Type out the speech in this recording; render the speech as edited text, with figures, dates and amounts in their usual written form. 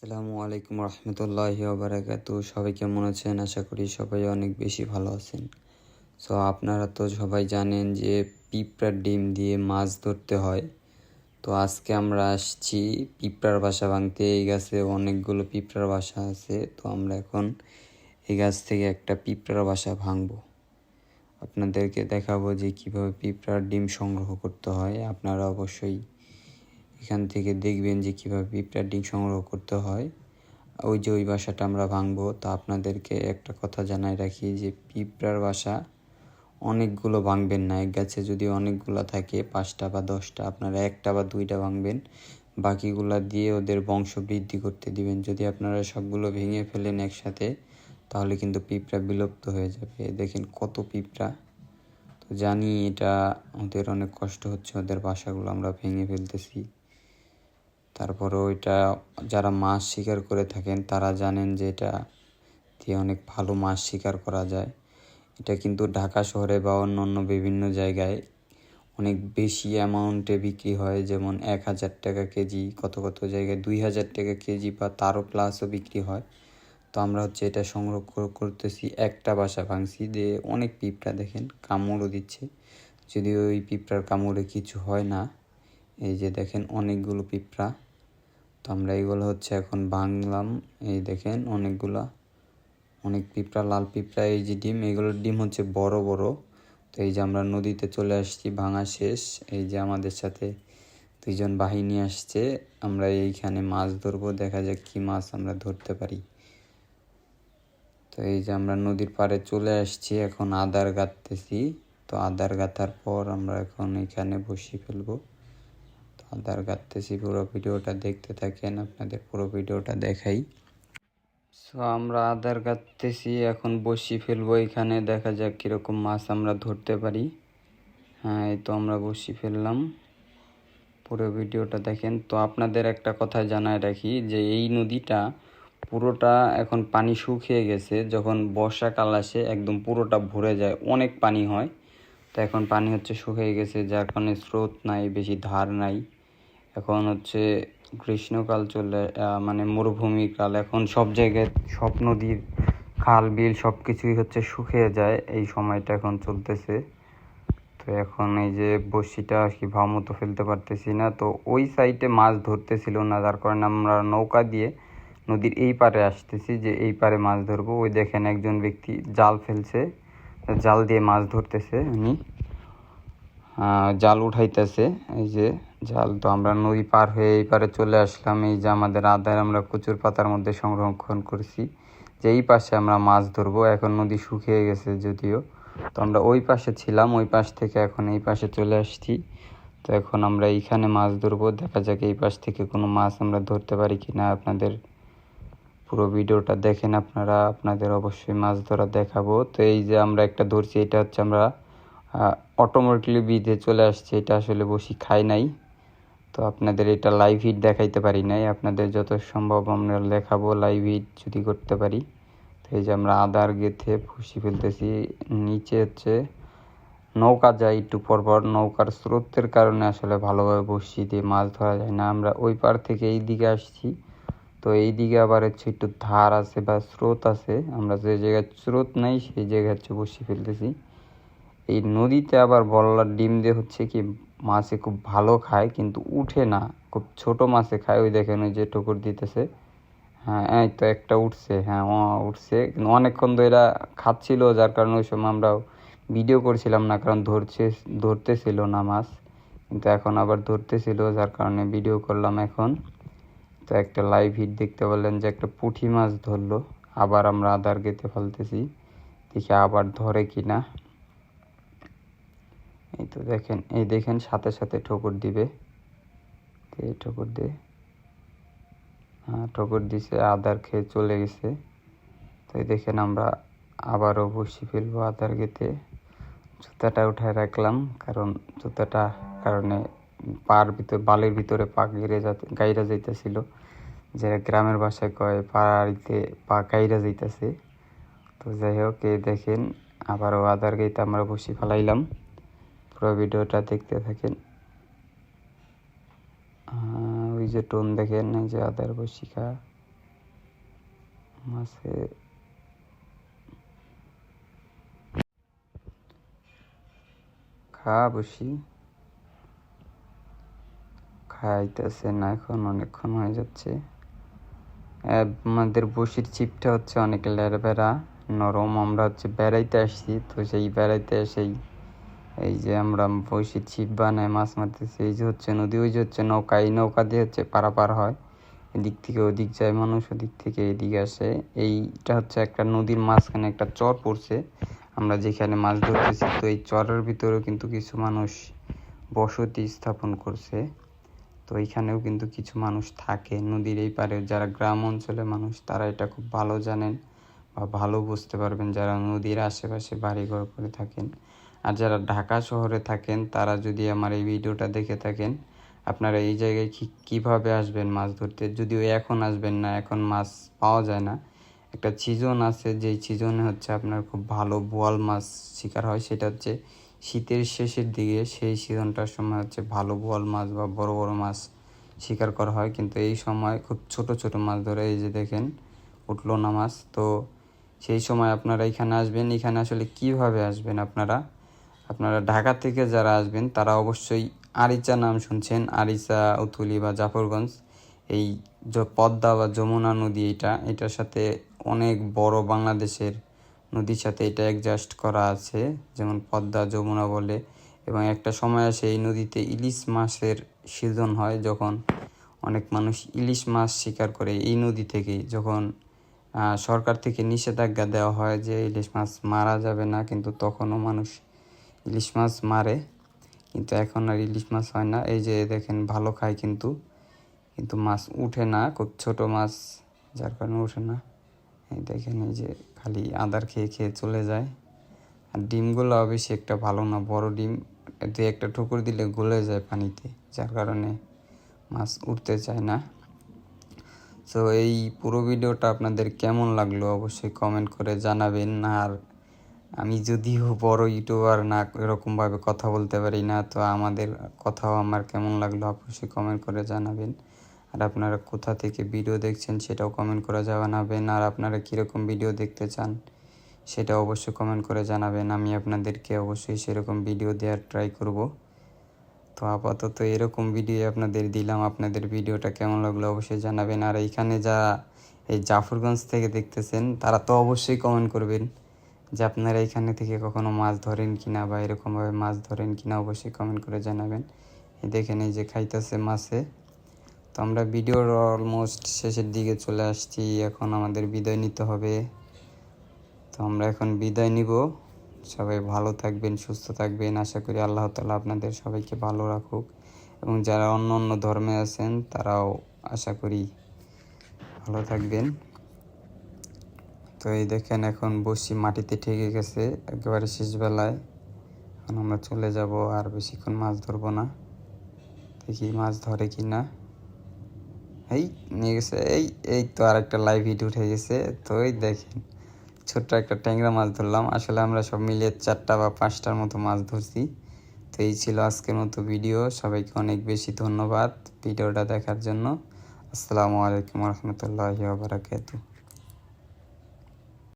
আসসালামু আলাইকুম রহমতুল্লাহি ওবারাকাতু। সবাই কেমন আছেন? আশা করি সবাই অনেক বেশি ভালো আছেন। সো আপনারা তো সবাই জানেন যে পিঁপড়ার ডিম দিয়ে মাছ ধরতে হয়। তো আজকে আমরা আসছি পিঁপড়ার বাসা ভাঙতে। এই গাছে অনেকগুলো পিঁপড়ার বাসা আছে, তো আমরা এখন এই গাছ থেকে একটা পিঁপড়ার বাসা ভাঙবো। আপনাদেরকে দেখাবো যে কীভাবে পিঁপড়ার ডিম সংগ্রহ করতে হয়। আপনারা অবশ্যই এখান থেকে দেখবেন যে কীভাবে পিঁপড়ার ডিম সংগ্রহ করতে হয়। ওই বাসাটা আমরা ভাঙবো। তো আপনাদেরকে একটা কথা জানাই রাখি যে পিঁপড়ার বাসা অনেকগুলো ভাঙবেন না। এক গাছে যদি অনেকগুলো থাকে, 5টা বা 10টা, আপনারা 1টা বা 2টা ভাঙবেন। বাকিগুলা দিয়ে ওদের বংশ বৃদ্ধি করতে দিবেন। যদি আপনারা সবগুলো ভেঙে ফেলেন একসাথে, তাহলে কিন্তু পিঁপড়া বিলুপ্ত হয়ে যাবে। দেখেন কত পিঁপড়া। তো জানি এটা ওদের অনেক কষ্ট হচ্ছে, ওদের বাসাগুলো আমরা ভেঙে ফেলতেছি। তারপরেও এটা যারা মাছ শিকার করে থাকেন তারা জানেন যে এটা দিয়ে অনেক ভালো মাছ শিকার করা যায়। এটা কিন্তু ঢাকা শহরে বা অন্য বিভিন্ন জায়গায় অনেক বেশি অ্যামাউন্টে বিক্রি হয়, যেমন 1000 টাকা কেজি, কত জায়গায় 2000 টাকা কেজি বা তারও প্লাসও বিক্রি হয়। তো আমরা এটা সংগ্রহ করতেছি। একটা বাসা ভাঙছি, যে অনেক পিঁপড়া দেখেন কামড়ও দিচ্ছে, যদিও ওই পিঁপড়ার কামড়ে কিছু হয় না। এই যে দেখেন অনেকগুলো পিঁপড়া। তো আমরা এইগুলো এখন ভাঙলাম। এই দেখেন অনেক পিঁপড়া, লাল পিঁপড়া। এই যে ডিম, এইগুলোর ডিম বড় বড়। তো এই যে আমরা নদীতে চলে আসছি, ভাঙা শেষ। এই যে আমাদের সাথে 2জন বাহিনী আসছে। আমরা এইখানে মাছ ধরবো, দেখা যাক কি মাছ আমরা ধরতে পারি। তো এই যে আমরা নদীর পাড়ে চলে আসছি, এখন আদার গাঁথতেছি। তো আদার গাঁথার পর আমরা এখন এখানে বসিয়ে ফেলবো। তো আদার গাঁথতেছি, পুরো ভিডিওটা দেখতে থাকেন, আপনাদের পুরো ভিডিওটা দেখাই। সো আমরা আদার গাঁথতেছি, এখন বসিয়ে ফেলবো এখানে, দেখা যাক কীরকম মাছ আমরা ধরতে পারি। হ্যাঁ, এই তো আমরা বসিয়ে ফেললাম। পুরো ভিডিওটা দেখেন। তো আপনাদের একটা কথা জানায় রাখি যে এই নদীটা পুরোটা এখন পানি শুকিয়ে গেছে। যখন বর্ষাকাল আসে একদম পুরোটা ভরে যায়, অনেক পানি হয়। তো এখন পানি শুকিয়ে গেছে, যার কারণে স্রোত নাই, বেশি ধার নাই। এখন গ্রীষ্মকাল চলে, মানে মরুভূমিকাল। এখন সব জায়গায় সব নদীর খাল বিল সব কিছুই শুকিয়ে যায়, এই সময়টা এখন চলতেছে। তো এখন এই যে বড়শিটা ভালো মতো ফেলতে পারতেছি না। তো ওই সাইডে মাছ ধরতেছিল না, যার কারণে আমরা নৌকা দিয়ে নদীর এই পারে আসতেছি, যে এই পারে মাছ ধরবো। ওই দেখেন একজন ব্যক্তি জাল ফেলছে, জাল দিয়ে মাছ ধরতেছে উনি, জাল উঠাইতেছে। এই যে জাল। তো আমরা নদী পার হয়ে এই পারে চলে আসলাম। এই যে আমাদের আদার আমরা কচুর পাতার মধ্যে সংরক্ষণ করছি, যে এই পাশে আমরা মাছ ধরবো। এখন নদী শুকিয়ে গেছে যদিও। তো আমরা ওই পাশে ছিলাম, ওই পাশ থেকে এখন এই পাশে চলে আসছি। তো এখন আমরা এইখানে মাছ ধরবো, দেখা যাক এই পাশ থেকে কোনো মাছ আমরা ধরতে পারি কি না। আপনাদের পুরো ভিডিওটা দেখেন, আপনাদের অবশ্যই মাছ ধরা দেখাবো। তো এই যে আমরা একটা ধরছি, এটা আমরা অটোমেটিকলি বিধে চলে আসছে। এটা আসলে বসি খাই নাই, তো আপনাদের এটা লাইভ হিট দেখাইতে পারি নাই। আপনাদের যত সম্ভব আমরা দেখাবো লাইভ হিট যদি করতে পারি। তো এই যে আমরা আদার গেথে ফুসি ফেলতেছি। নিচে নৌকা যায় একটু পরপর, নৌকার স্রোতের কারণে আসলে ভালোভাবে বসি দিয়ে মাছ ধরা যায় না। আমরা ওই পার থেকে এই দিকে আসছি, তো এই দিকে আবার একটু ধার আছে বা স্রোত আছে। আমরা যে জায়গায় স্রোত নেই সেই জায়গায় বসি ফেলতেছি। এই নদীতে আবার বল্লার ডিম দিয়ে কি মাছে খুব ভালো খায়, কিন্তু উঠে না, খুব ছোট মাছে খায়। ওই দেখেন ওই যে ঠোকর দিতেছে। হ্যাঁ, এই তো একটা উঠছে। হ্যাঁ, উঠছে, কিন্তু অনেকক্ষণ ধরে এরা খাচ্ছিল, যার কারণে ওই সময় আমরা ভিডিও করছিলাম না, কারণ ধরতেছিল না মাছ। কিন্তু এখন আবার ধরতেছিল, যার কারণে ভিডিও করলাম এখন। তো একটা লাইভ হিট দেখতে পেলেন যে একটা পুঁটি মাছ ধরলো। আবার আমরা আদার গেতে ফেলতেছি, দেখি আবার ধরে কিনা। এই তো দেখেন সাথে সাথে ঠোকর দিবে। এই ঠোকর দিয়ে, হ্যাঁ ঠোকর দিছে, আদার খেয়ে চলে গেছে। তো এই দেখেন আমরা আবারও বসি ফেলবো আদার গেতে। জুতাটা উঠায় রাখলাম, কারণ জুতাটা কারণে বালির ভিতরে পা গাইরা যাইতেছিল, যে গ্রামের ভাষায় কয় পাড়িতে পা গাইরা যাইতেছে। তো যাই হোক, এই দেখেন আবারও আদার গেতে আমরা বসি ফেলাইলাম। পুরো ভিডিওটা দেখতে থাকেন। ওই যে টোন দেখেন, এই যে আদার বসিকা। মাছে বসি খাইতেছে না, এখন অনেকক্ষণ হয়ে যাচ্ছে। আমাদের বসির ছিপটা হচ্ছে অনেক লেরবেড়া নরম। আমরা হচ্ছে বেড়াইতে আসছি, তো সেই বেড়াইতে এসেই এই যে আমরা বসির ছিপ বানায় মাছ মারতেছি। এই যে হচ্ছে নদী, ওই যে হচ্ছে নৌকা, এই নৌকা দিয়ে হচ্ছে পারাপার হয়, এদিক থেকে ওদিক যায় মানুষ, ওদিক থেকে এদিকে আসে। এইটা হচ্ছে একটা নদীর মাঝখানে একটা চর পড়ছে আমরা যেখানে মাছ ধরতেছি। তো এই চরের ভিতরেও কিন্তু কিছু মানুষ বসতি স্থাপন করছে, তো এইখানেও কিন্তু কিছু মানুষ থাকে নদীর এই পারে। যারা গ্রাম অঞ্চলের মানুষ তারা এটা খুব ভালো জানেন বা ভালো বুঝতে পারবেন, যারা নদীর আশেপাশে বাড়িঘর করে থাকেন। আর যারা ঢাকা শহরে থাকেন তারা যদি আমার এই ভিডিওটা দেখে থাকেন, আপনারা এই জায়গায় কীভাবে আসবেন মাছ ধরতে, যদিও এখন আসবেন না, এখন মাছ পাওয়া যায় না। একটা সিজন আছে, যেই সিজনে হচ্ছে আপনার খুব ভালো বোয়াল মাছ শিকার হয়, সেটা হচ্ছে শীতের শেষের দিকে। সেই সিজনটার সময় হচ্ছে ভালো বোয়াল মাছ বা বড় বড় মাছ শিকার করা হয়, কিন্তু এই সময় খুব ছোট ছোট মাছ ধরে। এই যে দেখেন উঠলো না মাছ। তো সেই সময় আপনারা এখানে আসবেন। এখানে আসলে কিভাবে আসবেন আপনারা ঢাকা থেকে যারা আসবেন তারা অবশ্যই আরিচা নাম শুনছেন, আরিচা, উথুলি বা জাফরগঞ্জ। এই পদ্মা বা যমুনা নদী, এটার সাথে অনেক বড় বাংলাদেশের নদীর সাথে এটা অ্যাডজাস্ট করা আছে, যেমন পদ্মা যমুনা বলে। এবং একটা সময় আসে এই নদীতে ইলিশ মাছের সিজন হয়, যখন অনেক মানুষ ইলিশ মাছ শিকার করে এই নদী থেকেই। যখন সরকার থেকে নিষেধাজ্ঞা দেওয়া হয় যে ইলিশ মাছ মারা যাবে না, কিন্তু তখনও মানুষ ইলিশ মাছ মারে, কিন্তু এখন আর ইলিশ মাছ হয় না। এই যে দেখেন ভালো খায়, কিন্তু মাছ উঠে না, খুব ছোট মাছ, যার কারণে উঠে না। এই দেখেন, এই যে খালি আদার খেয়ে খেয়ে চলে যায়। আর ডিমগুলো বেশি একটা ভালো না, বড় ডিম, দু একটা ঠুকুর দিলে গলে যায় পানিতে, যার কারণে মাছ উঠতে চায় না। তো এই পুরো ভিডিওটা আপনাদের কেমন লাগলো অবশ্যই কমেন্ট করে জানাবেন। আর আমি যদিও বড় ইউটিউবার না, এরকমভাবে কথা বলতে পারি না, তো আমাদের কথাও আমার কেমন লাগলো অবশ্যই কমেন্ট করে জানাবেন। আর আপনারা কোথা থেকে ভিডিও দেখছেন সেটাও কমেন্ট করে জানাবেন। আর আপনারা কীরকম ভিডিও দেখতে চান সেটা অবশ্যই কমেন্ট করে জানাবেন, আমি আপনাদেরকে অবশ্যই সেরকম ভিডিও দেওয়ার ট্রাই করব। তো আপাতত এরকম ভিডিও আপনাদের দিলাম, আপনাদের ভিডিওটা কেমন লাগলো অবশ্যই জানাবেন। আর এইখানে যারা এই জাফরগঞ্জ থেকে দেখতেছেন তারা তো অবশ্যই কমেন্ট করবেন যে আপনারা এখানে থেকে কখনো মাছ ধরেন কিনা বা এরকমভাবে মাছ ধরেন কিনা, অবশ্যই কমেন্ট করে জানাবেন। এই দেখেন, এই যে খাইতেছে মাছে। তো আমরা ভিডিওর অলমোস্ট শেষের দিকে চলে আসছি, এখন আমাদের বিদায় নিতে হবে। তো আমরা এখন বিদায় নিব। সবাই ভালো থাকবেন, সুস্থ থাকবেন। আশা করি আল্লাহ তাআলা আপনাদের সবাইকে ভালো রাখুক, এবং যারা অন্য অন্য ধর্মে আছেন তারাও আশা করি ভালো থাকবেন। তো এই দেখেন, এখন বসি মাটিতে ঠেকে গেছে একেবারে শেষবেলায়। এখন আমরা চলে যাব, আর বেশিক্ষণ মাছ ধরবো না, দেখি মাছ ধরে কি না। এই নিয়ে গেছে, এই তো আর একটা লাইভ হিট উঠে গেছে। তো এই দেখেন, ছোট্ট একটা ট্যাংরা মাছ ধরলাম। আসলে আমরা সব মিলিয়ে 4টা বা 5টার মতো মাছ ধরছি। তো এই ছিল আজকের মতো ভিডিও। সবাইকে অনেক বেশি ধন্যবাদ ভিডিওটা দেখার জন্য। আসসালামু আলাইকুম রহমতুল্লাহি ওয়া বারাকাতুহু।